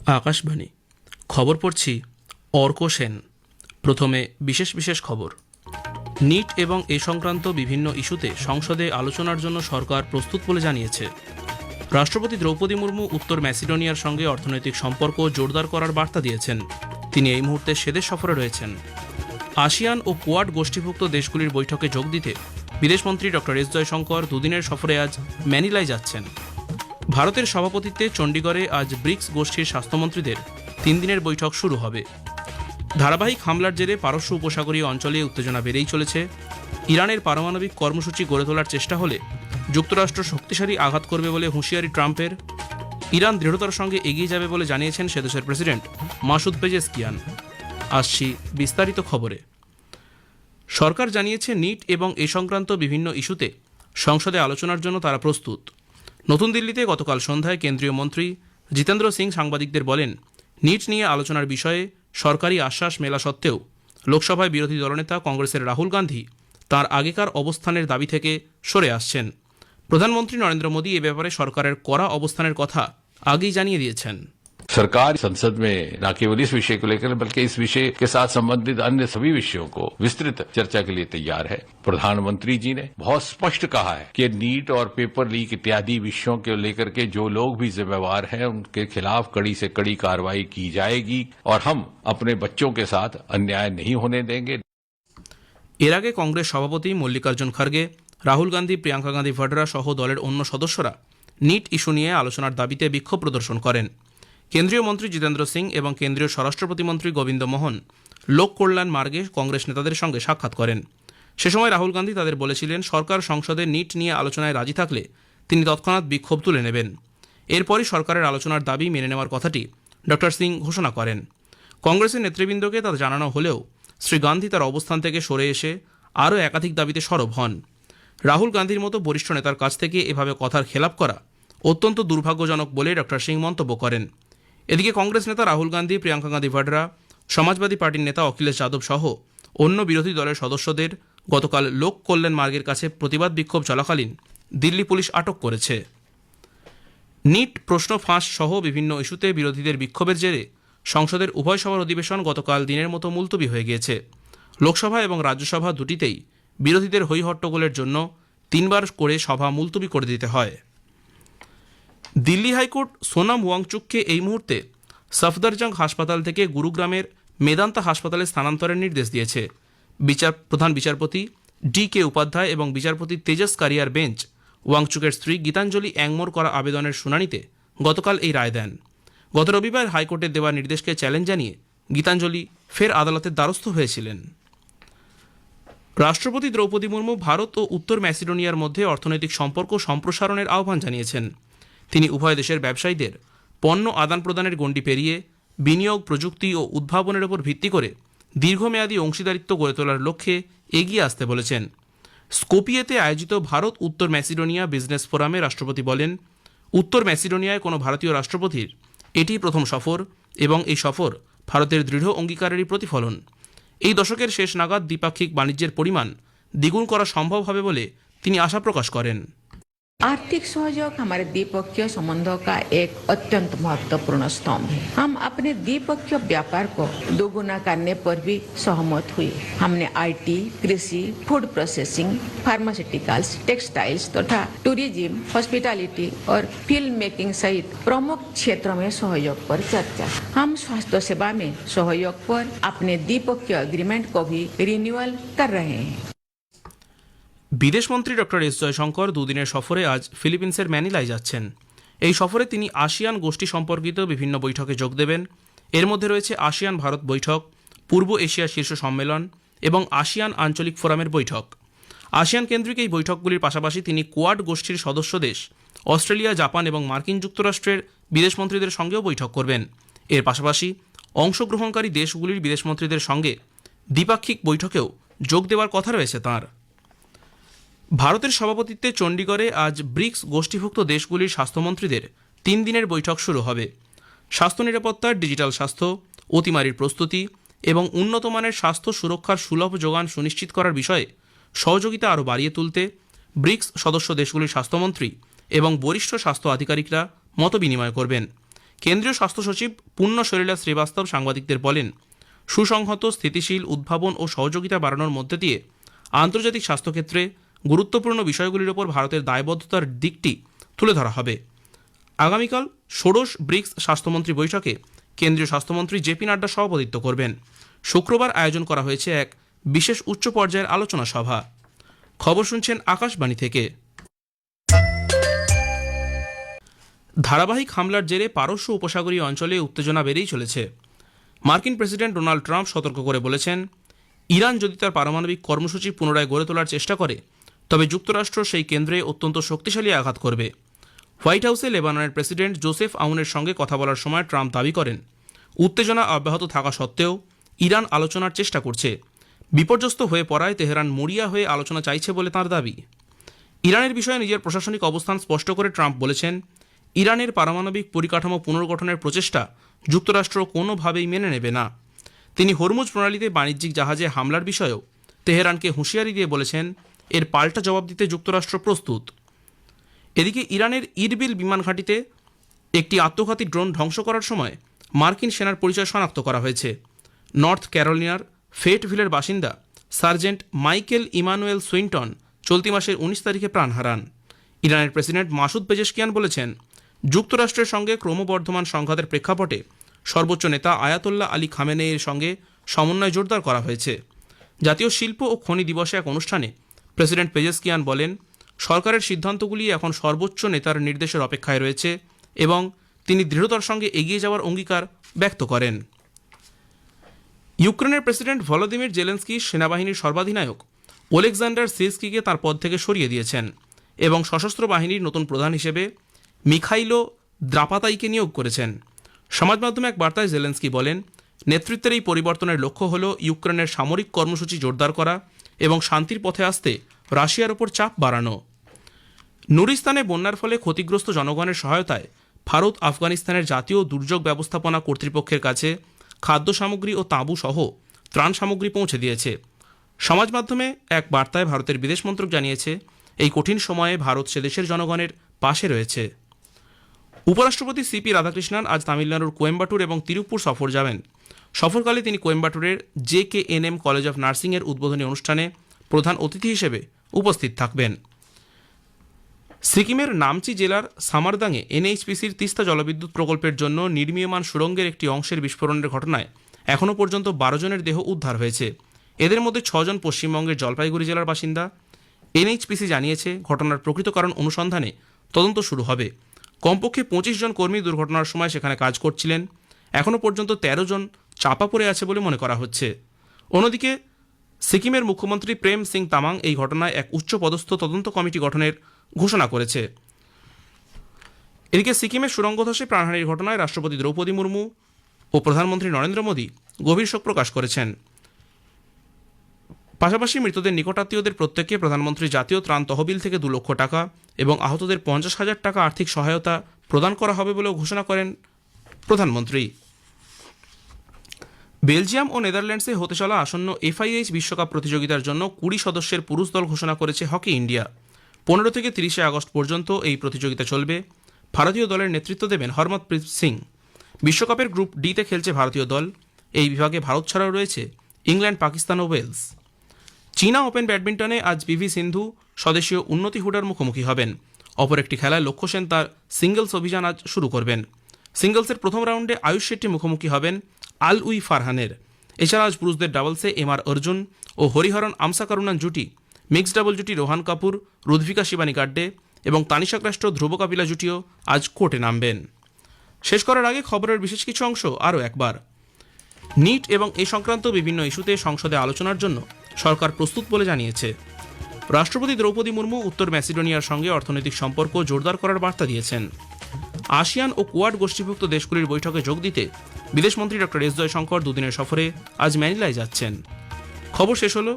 আকাশবাণী খবর পড়ছি অর্ক সেন। প্রথমে বিশেষ বিশেষ খবর। নিট এবং এ সংক্রান্ত বিভিন্ন ইস্যুতে সংসদে আলোচনার জন্য সরকার প্রস্তুত বলে জানিয়েছে। রাষ্ট্রপতি দ্রৌপদী মুর্মু উত্তর ম্যাসিডোনিয়ার সঙ্গে অর্থনৈতিক সম্পর্ক জোরদার করার বার্তা দিয়েছেন। তিনি এই মুহূর্তে সেদেশ সফরে রয়েছেন। আসিয়ান ও কোয়াড গোষ্ঠীভুক্ত দেশগুলির বৈঠকে যোগ দিতে বিদেশমন্ত্রী ডক্টর এস জয়শঙ্কর দুদিনের সফরে আজ ম্যানিলায় যাচ্ছেন। ভারতের সভাপতিত্বে চণ্ডীগড়ে আজ ব্রিক্স গোষ্ঠীর স্বাস্থ্যমন্ত্রীদের 3 দিনের বৈঠক শুরু হবে। ধারাবাহিক হামলার জেরে পারস্য উপসাগরীয় অঞ্চলে উত্তেজনা বেড়েই চলেছে। ইরানের পারমাণবিক কর্মসূচি গড়ে তোলার চেষ্টা হলে যুক্তরাষ্ট্র শক্তিশালী আঘাত করবে বলে হুঁশিয়ারি ট্রাম্পের। ইরান দৃঢ়তার সঙ্গে এগিয়ে যাবে বলে জানিয়েছেন সে দেশের প্রেসিডেন্ট মাসুদ পেজেশকিয়ান। আসছি বিস্তারিত খবরে। সরকার জানিয়েছে নিট এবং এ সংক্রান্ত বিভিন্ন ইস্যুতে সংসদে আলোচনার জন্য তারা প্রস্তুত। নতুন দিল্লিতে গতকাল সন্ধ্যায় কেন্দ্রীয় মন্ত্রী জিতেন্দ্র সিং সাংবাদিকদের বলেন, নিট নিয়ে আলোচনার বিষয়ে সরকারি আশ্বাস মেলা সত্ত্বেও লোকসভায় বিরোধী দলনেতা কংগ্রেসের রাহুল গান্ধী তার আগেকার অবস্থানের দাবি থেকে সরে আসছেন। প্রধানমন্ত্রী নরেন্দ্র মোদী এ ব্যাপারে সরকারের কড়া অবস্থানের কথা আগেই জানিয়ে দিয়েছেন। सरकार संसद में न केवल इस विषय को लेकर बल्कि इस विषय के साथ संबंधित अन्य सभी विषयों को विस्तृत चर्चा के लिए तैयार है। प्रधानमंत्री जी ने बहुत स्पष्ट कहा है कि नीट और पेपर लीक इत्यादि विषयों को लेकर के जो लोग भी जिम्मेवार हैं उनके खिलाफ कड़ी से कड़ी कार्रवाई की जाएगी और हम अपने बच्चों के साथ अन्याय नहीं होने देंगे। এর আগে কংগ্রেস সভাপতি মল্লিকার্জুন খড়গে, রাহুল গান্ধী, প্রিয়াঙ্কা গান্ধী ভাডরা সহ দলের অন্য সদস্যরা নিট ইস্যু নিয়ে আলোচনার দাবিতে বিক্ষোভ প্রদর্শন করেন। কেন্দ্রীয় মন্ত্রী জিতেন্দ্র সিং এবং কেন্দ্রীয় স্বরাষ্ট্র প্রতিমন্ত্রী গোবিন্দ মোহন লোক কল্যাণ মার্গে কংগ্রেস নেতাদের সঙ্গে সাক্ষাৎ করেন। সে সময় রাহুল গান্ধী তাদের বলেছিলেন, সরকার সংসদে নিট নিয়ে আলোচনায় রাজি থাকলে তিনি তৎক্ষণাৎ বিক্ষোভ তুলে নেবেন। এরপরই সরকারের আলোচনার দাবি মেনে নেওয়ার কথাটি ডক্টর সিং ঘোষণা করেন। কংগ্রেসের নেতৃবৃন্দকে তা জানানো হলেও শ্রী গান্ধী তার অবস্থান থেকে সরে এসে আরও একাধিক দাবিতে সরব হন। রাহুল গান্ধীর মতো বরিষ্ঠ নেতার কাছ থেকে এভাবে কথার খেলাপ করা অত্যন্ত দুর্ভাগ্যজনক বলে ডক্টর সিং মন্তব্য করেন। এদিকে কংগ্রেস নেতা রাহুল গান্ধী, প্রিয়াঙ্কা গান্ধী ভাডরা, সমাজবাদী পার্টির নেতা অখিলেশ যাদব সহ অন্য বিরোধী দলের সদস্যদের গতকাল লোক কল্যাণ মার্গের কাছে প্রতিবাদ বিক্ষোভ চলাকালীন দিল্লি পুলিশ আটক করেছে। নিট প্রশ্ন ফাঁস সহ বিভিন্ন ইস্যুতে বিরোধীদের বিক্ষোভের জেরে সংসদের উভয় সভার অধিবেশন গতকাল দিনের মতো মুলতবি হয়ে গিয়েছে। লোকসভা এবং রাজ্যসভা দুটিতেই বিরোধীদের হইহট্টগোলের জন্য 3 বার করে সভা মুলতবি করে দিতে হয়। দিল্লি হাইকোর্ট সোনাম ওয়াংচুককে এই মুহূর্তে সফদরজং হাসপাতাল থেকে গুরুগ্রামের মেদান্তা হাসপাতালে স্থানান্তরের নির্দেশ দিয়েছে। প্রধান বিচারপতি DK উপাধ্যায় এবং বিচারপতি তেজস কারিয়ার বেঞ্চ ওয়াংচুকের স্ত্রী গীতাঞ্জলি অ্যাংমোর করা আবেদনের শুনানিতে গতকাল এই রায় দেন। গত রবিবার হাইকোর্টের দেওয়া নির্দেশকে চ্যালেঞ্জ জানিয়ে গীতাঞ্জলি ফের আদালতের দ্বারস্থ হয়েছিলেন। রাষ্ট্রপতি দ্রৌপদী মুর্মু ভারত ও উত্তর ম্যাসিডোনিয়ার মধ্যে অর্থনৈতিক সম্পর্ক সম্প্রসারণের আহ্বান জানিয়েছেন। তিনি উভয় দেশের ব্যবসায়ীদের পণ্য আদান প্রদানের গণ্ডি পেরিয়ে বিনিয়োগ, প্রযুক্তি ও উদ্ভাবনের উপর ভিত্তি করে দীর্ঘমেয়াদী অংশীদারিত্ব গড়ে তোলার লক্ষ্যে এগিয়ে আসতে বলেছেন। স্কোপিয়েতে আয়োজিত ভারত উত্তর ম্যাসিডোনিয়া বিজনেস ফোরামে রাষ্ট্রপতি বলেন, উত্তর ম্যাসিডোনিয়ায় কোনো ভারতীয় রাষ্ট্রপতির এটি প্রথম সফর এবং এই সফর ভারতের দৃঢ় অঙ্গীকারেরই প্রতিফলন। এই দশকের শেষ নাগাদ দ্বিপাক্ষিক বাণিজ্যের পরিমাণ দ্বিগুণ করা সম্ভব হবে বলে তিনি আশা প্রকাশ করেন। आर्थिक सहयोग हमारे द्विपक्षीय संबंधों का एक अत्यंत महत्वपूर्ण स्तंभ है। हम अपने द्विपक्षीय व्यापार को दोगुना करने पर भी सहमत हुए। हमने IT, कृषि, फूड प्रोसेसिंग, फार्मास्यूटिकल्स, टेक्सटाइल्स तथा टूरिज्म, हॉस्पिटैलिटी और फिल्म मेकिंग सहित प्रमुख क्षेत्रों में सहयोग पर चर्चा। हम स्वास्थ्य सेवा में सहयोग पर अपने द्विपक्षीय एग्रीमेंट को भी रिन्यूअल कर रहे हैं। বিদেশমন্ত্রী ডক্টর এস জয়শঙ্কর দুদিনের সফরে আজ ফিলিপিন্সের ম্যানিলায় যাচ্ছেন। এই সফরে তিনি আসিয়ান গোষ্ঠী সম্পর্কিত বিভিন্ন বৈঠকে যোগ দেবেন। এর মধ্যে রয়েছে আসিয়ান ভারত বৈঠক, পূর্ব এশিয়া শীর্ষ সম্মেলন এবং আসিয়ান আঞ্চলিক ফোরামের বৈঠক। আসিয়ান কেন্দ্রিক এই বৈঠকগুলির পাশাপাশি তিনি কোয়াড গোষ্ঠীর সদস্য দেশ অস্ট্রেলিয়া, জাপান এবং মার্কিন যুক্তরাষ্ট্রের বিদেশমন্ত্রীদের সঙ্গেও বৈঠক করবেন। এর পাশাপাশি অংশগ্রহণকারী দেশগুলির বিদেশমন্ত্রীদের সঙ্গে দ্বিপাক্ষিক বৈঠকেও যোগ দেওয়ার কথা রয়েছে তাঁর। ভারতের সভাপতিত্বে চণ্ডীগড়ে আজ ব্রিক্স গোষ্ঠীভুক্ত দেশগুলির স্বাস্থ্যমন্ত্রীদের 3 দিনের বৈঠক শুরু হবে। স্বাস্থ্য নিরাপত্তা, ডিজিটাল স্বাস্থ্য, অতিমারির প্রস্তুতি এবং উন্নত মানের স্বাস্থ্য সুরক্ষার সুলভ যোগান সুনিশ্চিত করার বিষয়ে সহযোগিতা আরও বাড়িয়ে তুলতে ব্রিক্স সদস্য দেশগুলির স্বাস্থ্যমন্ত্রী এবং বরিষ্ঠ স্বাস্থ্য আধিকারিকরা মতবিনিময় করবেন। কেন্দ্রীয় স্বাস্থ্য সচিব পুণ্য সলিলা শ্রীবাস্তব সাংবাদিকদের বলেন, সুসংহত, স্থিতিশীল, উদ্ভাবন ও সহযোগিতা বাড়ানোর মধ্যে দিয়ে আন্তর্জাতিক স্বাস্থ্যক্ষেত্রে গুরুত্বপূর্ণ বিষয়গুলির ওপর ভারতের দায়বদ্ধতার দিকটি তুলে ধরা হবে। আগামীকাল ষোড়শ ব্রিক্স স্বাস্থ্যমন্ত্রী বৈঠকে কেন্দ্রীয় স্বাস্থ্যমন্ত্রী জেপি নাড্ডা সভাপতিত্ব করবেন। শুক্রবার আয়োজন করা হয়েছে এক বিশেষ উচ্চ পর্যায়ের আলোচনা সভা। খবর শুনছেন আকাশবাণী থেকে। ধারাবাহিক হামলার জেরে পারস্য উপসাগরীয় অঞ্চলে উত্তেজনা বেড়েই চলেছে। মার্কিন প্রেসিডেন্ট ডোনাল্ড ট্রাম্প সতর্ক করে বলেছেন, ইরান যদি তার পারমাণবিক কর্মসূচি পুনরায় গড়ে তোলার চেষ্টা করে তবে যুক্তরাষ্ট্র সেই কেন্দ্রে অত্যন্ত শক্তিশালী আঘাত করবে। হোয়াইট হাউসে লেবাননের প্রেসিডেন্ট জোসেফ আউনের সঙ্গে কথা বলার সময় ট্রাম্প দাবি করেন, উত্তেজনা অব্যাহত থাকা সত্ত্বেও ইরান আলোচনার চেষ্টা করছে। বিপর্যস্ত হয়ে পড়ায় তেহরান মরিয়া হয়ে আলোচনা চাইছে বলে তাঁর দাবি। ইরানের বিষয়ে নিজের প্রশাসনিক অবস্থান স্পষ্ট করে ট্রাম্প বলেছেন, ইরানের পারমাণবিক পরিকাঠামো পুনর্গঠনের প্রচেষ্টা যুক্তরাষ্ট্র কোনোভাবেই মেনে নেবে না। তিনি হরমুজ প্রণালীতে বাণিজ্যিক জাহাজে হামলার বিষয়েও তেহরানকে হুঁশিয়ারি দিয়ে বলেছেন, এর পাল্টা জবাব দিতে যুক্তরাষ্ট্র প্রস্তুত। এদিকে ইরানের ইরবিল বিমান ঘাঁটিতে একটি আত্মঘাতী ড্রোন ধ্বংস করার সময় মার্কিন সেনার পরিচয় শনাক্ত করা হয়েছে। নর্থ ক্যারোলিনার ফেটভিলের বাসিন্দা সার্জেন্ট মাইকেল ইমানুয়েল সুইনটন চলতি মাসের 19 তারিখে প্রাণ হারান। ইরানের প্রেসিডেন্ট মাসুদ পেজেশকিয়ান বলেছেন, যুক্তরাষ্ট্রের সঙ্গে ক্রমবর্ধমান সংঘাতের প্রেক্ষাপটে সর্বোচ্চ নেতা আয়াতোল্লাহ আলী খামেনেইর সঙ্গে সমন্বয় জোরদার করা হয়েছে। জাতীয় শিল্প ও খনি দিবসে এক অনুষ্ঠানে প্রেসিডেন্ট পেজেশকিয়ান বলেন, সরকারের সিদ্ধান্তগুলি এখন সর্বোচ্চ নেতার নির্দেশের অপেক্ষায় রয়েছে এবং তিনি দৃঢ়তার সঙ্গে এগিয়ে যাওয়ার অঙ্গীকার ব্যক্ত করেন। ইউক্রেনের প্রেসিডেন্ট ভলোদিমির জেলেন্সকি সেনাবাহিনীর সর্বাধিনায়ক ওলেকজান্ডার সিরস্কিকে তার পদ থেকে সরিয়ে দিয়েছেন এবং সশস্ত্র বাহিনীর নতুন প্রধান হিসেবে মিখাইলো দ্রাপাতাইকে নিয়োগ করেছেন। সমাজ মাধ্যমে এক বার্তায় জেলেন্সকি বলেন, নেতৃত্বের এই পরিবর্তনের লক্ষ্য হল ইউক্রেনের সামরিক কর্মসূচি জোরদার করা এবং শান্তির পথে আসতে রাশিয়ার ওপর চাপ বাড়ানো। নুরিস্তানে বন্যার ফলে ক্ষতিগ্রস্ত জনগণের সহায়তায় ভারত আফগানিস্তানের জাতীয় দুর্যোগ ব্যবস্থাপনা কর্তৃপক্ষের কাছে খাদ্য সামগ্রী ও তাঁবু সহ ত্রাণ সামগ্রী পৌঁছে দিয়েছে। সমাজ মাধ্যমে এক বার্তায় ভারতের বিদেশ মন্ত্রক জানিয়েছে, এই কঠিন সময়ে ভারত সে দেশের জনগণের পাশে রয়েছে। উপরাষ্ট্রপতি সিপি রাধাকৃষ্ণন আজ তামিলনাড়ুর কোয়েম্বাটুর এবং তিরুপুর সফর যাবেন। সফরকালে তিনি কোয়েম্বাটুরের JKNM কলেজ অফ নার্সিংয়ের উদ্বোধনী অনুষ্ঠানে প্রধান অতিথি হিসেবে উপস্থিত থাকবেন। সিকিমের নামচি জেলার সামারদাংয়ে NHPCর তিস্তা জলবিদ্যুৎ প্রকল্পের জন্য নির্মীয়মান সুড়ঙ্গের একটি অংশের বিস্ফোরণের ঘটনায় এখনও পর্যন্ত 12 জনের দেহ উদ্ধার হয়েছে। এদের মধ্যে 6 জন পশ্চিমবঙ্গের জলপাইগুড়ি জেলার বাসিন্দা। NHPC জানিয়েছে, ঘটনার প্রকৃত কারণ অনুসন্ধানে তদন্ত শুরু হবে। কমপক্ষে 25 জন কর্মী দুর্ঘটনার সময় সেখানে কাজ করছিলেন। এখনও পর্যন্ত 13 জন চাপা পড়ে আছে বলে মনে করা হচ্ছে। অন্যদিকে সিকিমের মুখ্যমন্ত্রী প্রেম সিং তামাং এই ঘটনায় এক উচ্চপদস্থ তদন্ত কমিটি গঠনের ঘোষণা করেছে। এদিকে সিকিমের সুড়ঙ্গ ধসে প্রাণহানির ঘটনায় রাষ্ট্রপতি দ্রৌপদী মুর্মু ও প্রধানমন্ত্রী নরেন্দ্র মোদী গভীর শোক প্রকাশ করেছেন। পাশাপাশি মৃতদের নিকটাত্মীয়দের প্রত্যেককে প্রধানমন্ত্রী জাতীয় ত্রাণ তহবিল থেকে 2 লক্ষ টাকা এবং আহতদের 50,000 টাকা আর্থিক সহায়তা প্রদান করা হবে বলেও ঘোষণা করেন প্রধানমন্ত্রী। বেলজিয়াম ও নেদারল্যান্ডসে হতে চলা আসন্ন FIH বিশ্বকাপ প্রতিযোগিতার জন্য 20 সদস্যের পুরুষ দল ঘোষণা করেছে হকি ইন্ডিয়া। 15 থেকে 30 আগস্ট পর্যন্ত এই প্রতিযোগিতা চলবে। ভারতীয় দলের নেতৃত্ব দেবেন হরমনপ্রীত সিং। বিশ্বকাপের গ্রুপ ডিতে খেলছে ভারতীয় দল। এই বিভাগে ভারত ছাড়াও রয়েছে ইংল্যান্ড, পাকিস্তান ও ওয়েলস। চীনা ওপেন ব্যাডমিন্টনে আজ PV সিন্ধু স্বদেশীয় উন্নতি হুডার মুখোমুখি হবেন। অপর একটি খেলায় লক্ষ্য সেন তার সিঙ্গলস অভিযান আজ শুরু করবেন। সিঙ্গলসের প্রথম রাউন্ডে আয়ুষ শেট্টি মুখোমুখি হবেন আল-উই ফারহানের। এছাড়া আজ পুরুষদের ডাবলসে MR অর্জুন ও হরিহরন আমসাকারুনান জুটি, মিক্সড ডাবল জুটি রোহান কাপুর, রুদ্ভিকা শিবানী গাড্ডে এবং তানিশা ক্রাস্টো ধ্রুব কাপিলা জুটিও আজ কোর্টে নামবেন। শেষ করার আগে খবরের বিশেষ কিছু অংশ আরও একবার। নিট এবং এ সংক্রান্ত বিভিন্ন ইস্যুতে সংসদে আলোচনার জন্য সরকার প্রস্তুত বলে জানিয়েছে। রাষ্ট্রপতি দ্রৌপদী মুর্মু উত্তর ম্যাসিডোনিয়ার সঙ্গে অর্থনৈতিক সম্পর্ক জোরদার করার বার্তা দিয়েছেন। আসিয়ান ও কোয়াড গোষ্ঠীভুক্ত দেশগুলির বৈঠকে যোগ দিতে বিদেশমন্ত্রী ডক্টর এস জয়শঙ্কর 2 দিনের সফরে আজ ম্যানিলায় যাচ্ছেন। খবর শেষ হলো।